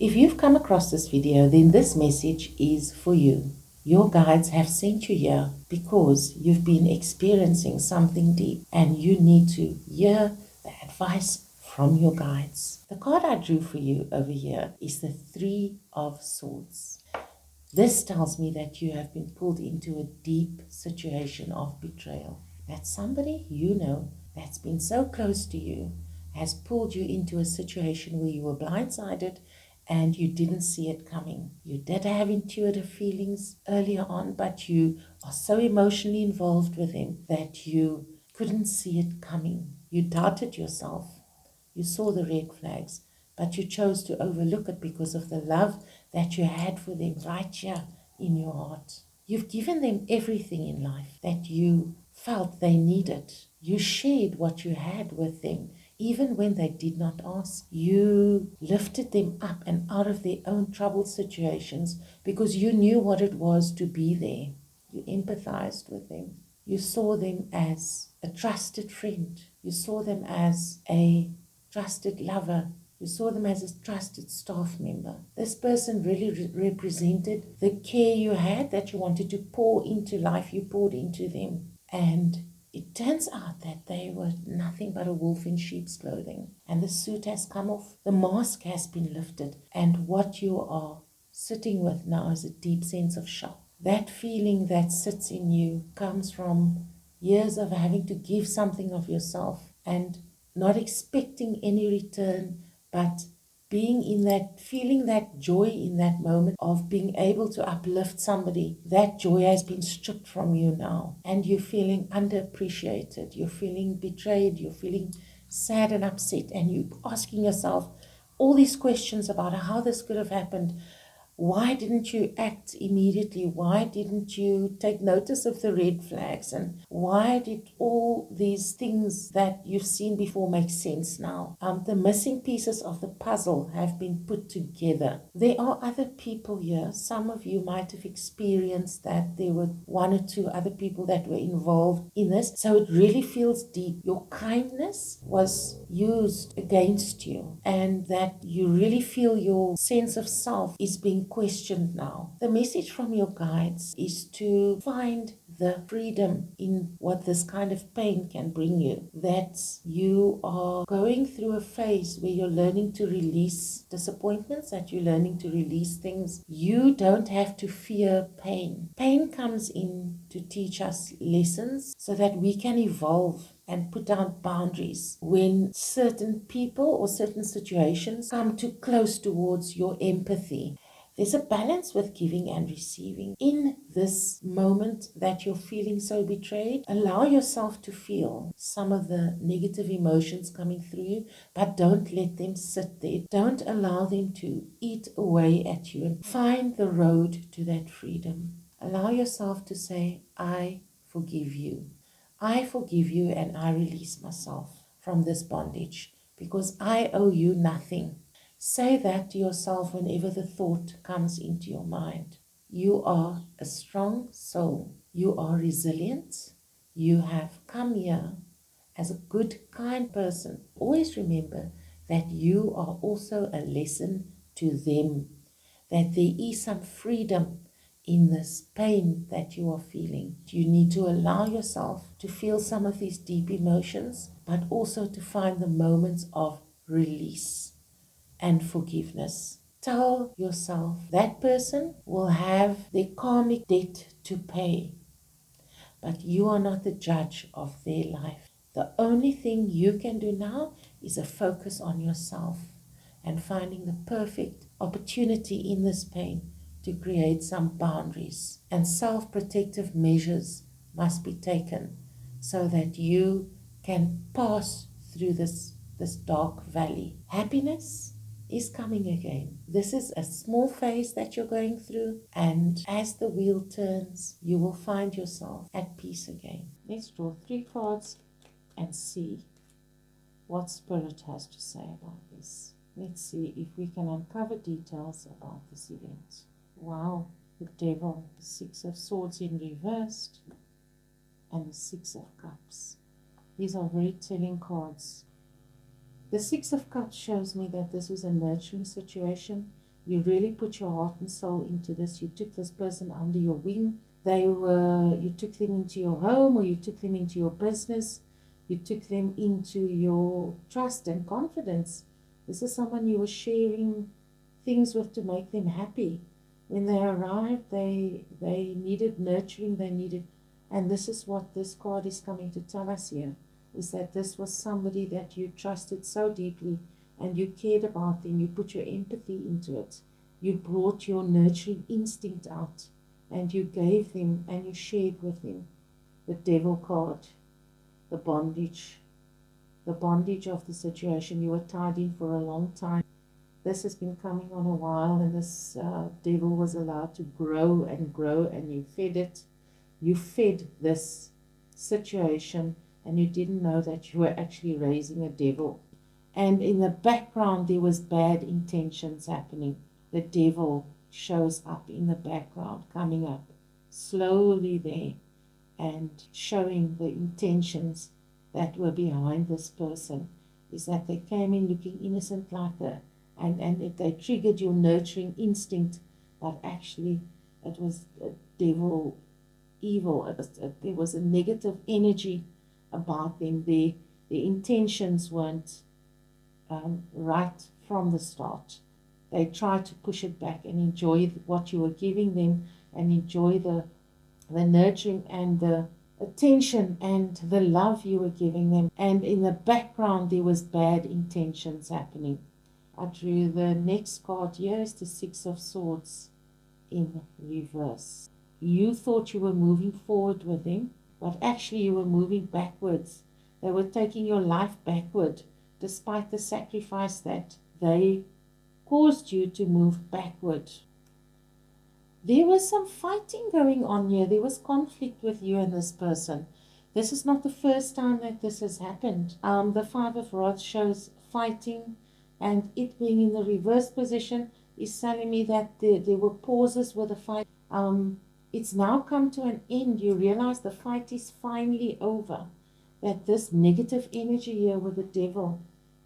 If you've come across this video, then this message is for you. Your guides have sent you here because you've been experiencing something deep and you need to hear the advice from your guides. The card I drew for you over here is the Three of Swords. This tells me that you have been pulled into a deep situation of betrayal. That somebody you know that's been so close to you has pulled you into a situation where you were blindsided and you didn't see it coming. You did have intuitive feelings earlier on, but you are so emotionally involved with him that you couldn't see it coming. You doubted yourself. You saw the red flags, but you chose to overlook it because of the love that you had for them right here in your heart. You've given them everything in life that you felt they needed. You shared what you had with them, even when they did not ask. You lifted them up and out of their own troubled situations because you knew what it was to be there. You empathized with them. You saw them as a trusted friend. You saw them as a trusted lover. You saw them as a trusted staff member. This person really represented the care you had that you wanted to pour into life. You poured into them. And it turns out that they were nothing but a wolf in sheep's clothing. And the suit has come off. The mask has been lifted. And what you are sitting with now is a deep sense of shock. That feeling that sits in you comes from years of having to give something of yourself and not expecting any return, but being in that, feeling that joy in that moment of being able to uplift somebody. That joy has been stripped from you now, and you're feeling underappreciated, you're feeling betrayed, you're feeling sad and upset, and you're asking yourself all these questions about how this could have happened. Why didn't you act immediately? Why didn't you take notice of the red flags? And why did all these things that you've seen before make sense now? The missing pieces of the puzzle have been put together. There are other people here. Some of you might have experienced that there were one or two other people that were involved in this. So it really feels deep. Your kindness was used against you, and that you really feel your sense of self is being questioned now. The message from your guides is to find the freedom in what this kind of pain can bring you. That you are going through a phase where you're learning to release disappointments, that you're learning to release things. You don't have to fear pain. Pain comes in to teach us lessons so that we can evolve and put down boundaries when certain people or certain situations come too close towards your empathy. There's a balance with giving and receiving. In this moment that you're feeling so betrayed, allow yourself to feel some of the negative emotions coming through you, but don't let them sit there. Don't allow them to eat away at you, and find the road to that freedom. Allow yourself to say, I forgive you. I forgive you and I release myself from this bondage because I owe you nothing. Say that to yourself whenever the thought comes into your mind. You are a strong soul. You are resilient. You have come here as a good, kind person. Always remember that you are also a lesson to them, that there is some freedom in this pain that you are feeling. You need to allow yourself to feel some of these deep emotions, but also to find the moments of release and forgiveness. Tell yourself that person will have their karmic debt to pay, but you are not the judge of their life. The only thing you can do now is a focus on yourself and finding the perfect opportunity in this pain to create some boundaries. And self-protective measures must be taken so that you can pass through this dark valley. Happiness is coming again. This is a small phase that you're going through, and as the wheel turns, you will find yourself at peace again. Let's draw 3 cards and see what Spirit has to say about this. Let's see if we can uncover details about this event. Wow, the Devil, the 6 of Swords in reversed, and the 6 of Cups. These are very telling cards. The 6 of Cups shows me that this was a nurturing situation, You really put your heart and soul into this. You took this person under your wing. You took them into your home, or you took them into your business. You took them into your trust and confidence. This is someone you were sharing things with to make them happy. When they arrived, they needed nurturing, and this is what this card is coming to tell us here, is that this was somebody that you trusted so deeply, and you cared about them, you put your empathy into it, you brought your nurturing instinct out, and you gave them and you shared with them. The Devil card, the bondage of the situation. You were tied in for a long time. This has been coming on a while, and this devil was allowed to grow, and you fed it. You fed this situation, and you didn't know that you were actually raising a devil. And in the background, there was bad intentions happening. The devil shows up in the background, coming up slowly there and showing the intentions that were behind this person. Is that they came in looking innocent like a, and if they triggered your nurturing instinct, but actually it was a devil evil. There was a negative energy about them. The intentions weren't right from the start. They tried to push it back and enjoy what you were giving them, and enjoy the nurturing and the attention and the love you were giving them. And in the background, there was bad intentions happening. I drew the next card. Here is the Six of Swords in reverse. You thought you were moving forward with them, but actually you were moving backwards. They were taking your life backward, despite the sacrifice that they caused you to move backward. There was some fighting going on here. There was conflict with you and this person. This is not the first time that this has happened. The Five of Rods shows fighting, and it being in the reverse position is telling me that there were pauses with the fight. It's now come to an end. You realize the fight is finally over. That this negative energy here with the devil,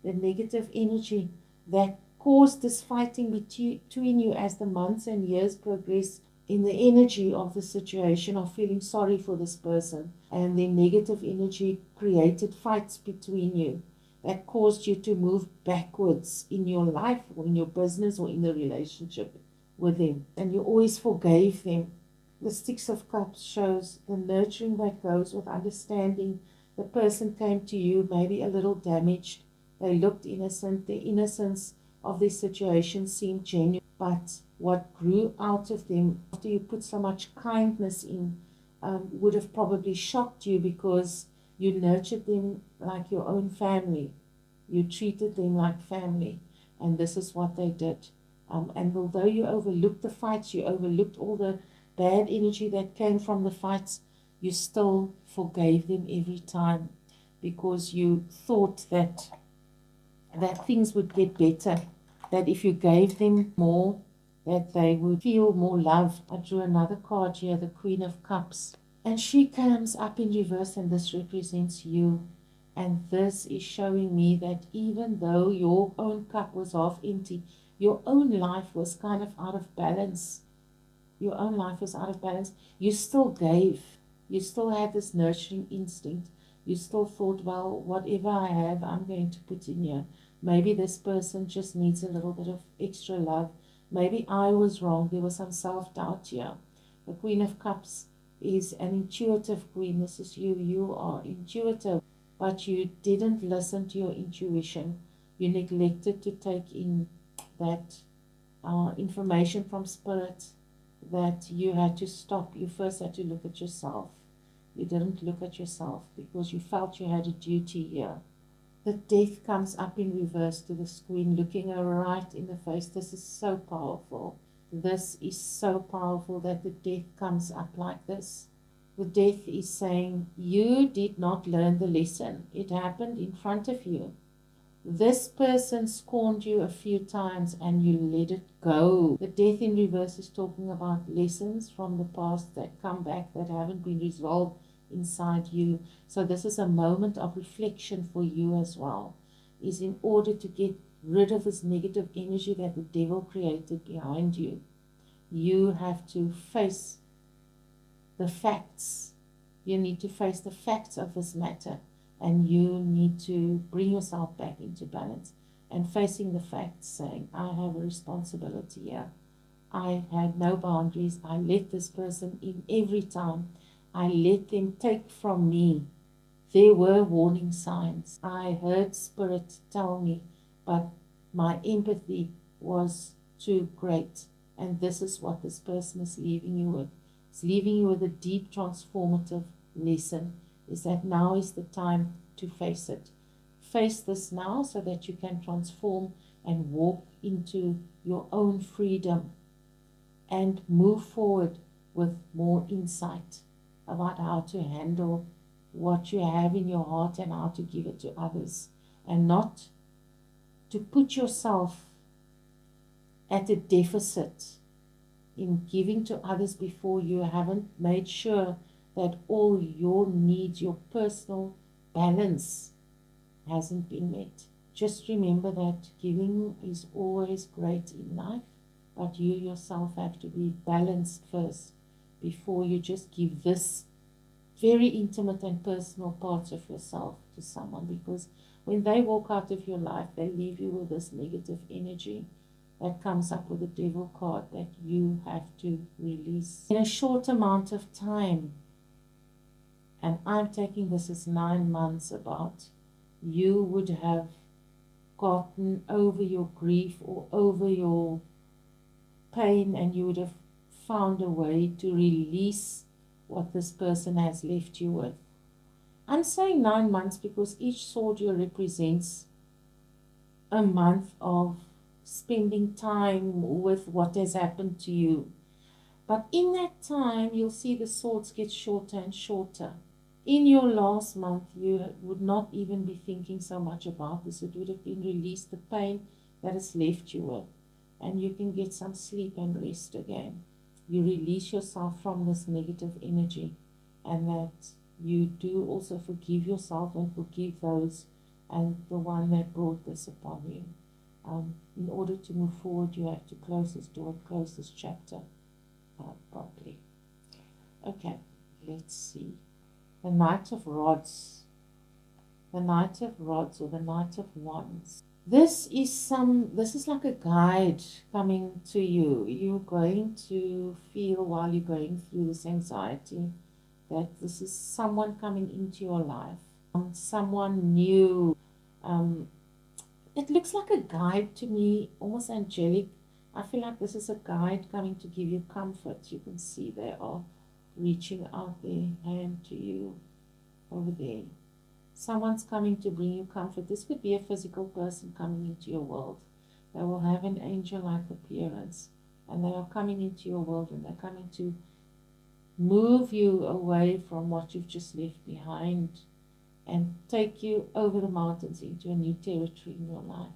the negative energy that caused this fighting between you as the months and years progress, in the energy of the situation of feeling sorry for this person, and the negative energy created fights between you that caused you to move backwards in your life or in your business or in the relationship with them, and you always forgave them. The Six of Cups shows the nurturing that goes with understanding. The person came to you maybe a little damaged. They looked innocent. The innocence of this situation seemed genuine, but what grew out of them after you put so much kindness in would have probably shocked you, because you nurtured them like your own family. You treated them like family, and this is what they did. And although you overlooked the fights, you overlooked all the bad energy that came from the fights, you still forgave them every time, because you thought that things would get better, that if you gave them more, that they would feel more love. I drew another card here, the Queen of Cups, and she comes up in reverse, and this represents you. And this is showing me that even though your own cup was half empty, your own life was kind of out of balance. Your own life was out of balance. You still gave. You still had this nurturing instinct. You still thought, well, whatever I have, I'm going to put in here. Maybe this person just needs a little bit of extra love. Maybe I was wrong. There was some self-doubt here. The Queen of Cups is an intuitive queen. This is you. You are intuitive, but you didn't listen to your intuition. You neglected to take in that information from Spirit, that you had to stop. You first had to look at yourself. You didn't look at yourself because you felt you had a duty here. The Death comes up in reverse to the screen, looking her right in the face. This is so powerful. This is so powerful that the Death comes up like this. The Death is saying, you did not learn the lesson. It happened in front of you. This person scorned you a few times and you let it go. The Death in reverse is talking about lessons from the past that come back, that haven't been resolved inside you. So this is a moment of reflection for you as well. Is in order to get rid of this negative energy that the devil created behind you. You have to face the facts. You need to face the facts of this matter, and you need to bring yourself back into balance and facing the facts, saying, I have a responsibility here. I had no boundaries. I let this person in every time. I let them take from me. There were warning signs. I heard spirit tell me, but my empathy was too great. And this is what this person is leaving you with. It's leaving you with a deep transformative lesson, is that now is the time to face it. Face this now so that you can transform and walk into your own freedom and move forward with more insight about how to handle what you have in your heart and how to give it to others, and not to put yourself at a deficit in giving to others before you haven't made sure that all your needs, your personal balance hasn't been met. Just remember that giving is always great in life, but you yourself have to be balanced first before you just give this very intimate and personal parts of yourself to someone, because when they walk out of your life, they leave you with this negative energy that comes up with the devil card that you have to release in a short amount of time. And I'm taking this as 9 months about, you would have gotten over your grief or over your pain, and you would have found a way to release what this person has left you with. I'm saying 9 months because each soldier represents a month of spending time with what has happened to you. But in that time, you'll see the swords get shorter and shorter. In your last month, you would not even be thinking so much about this. It would have been released, the pain that has left you with. And you can get some sleep and rest again. You release yourself from this negative energy, and that you do also forgive yourself and forgive those and the one that brought this upon you. In order to move forward, you have to close this door, close this chapter properly. Okay, let's see. The Knight of Rods. The Knight of Rods, or the Knight of Wands. This is like a guide coming to you. You're going to feel while you're going through this anxiety that this is someone coming into your life, someone new. It looks like a guide to me, almost angelic. I feel like this is a guide coming to give you comfort. You can see they are reaching out their hand to you over there. Someone's coming to bring you comfort. This could be a physical person coming into your world. They will have an angel-like appearance, and they are coming into your world, and they're coming to move you away from what you've just left behind and take you over the mountains into a new territory in your life.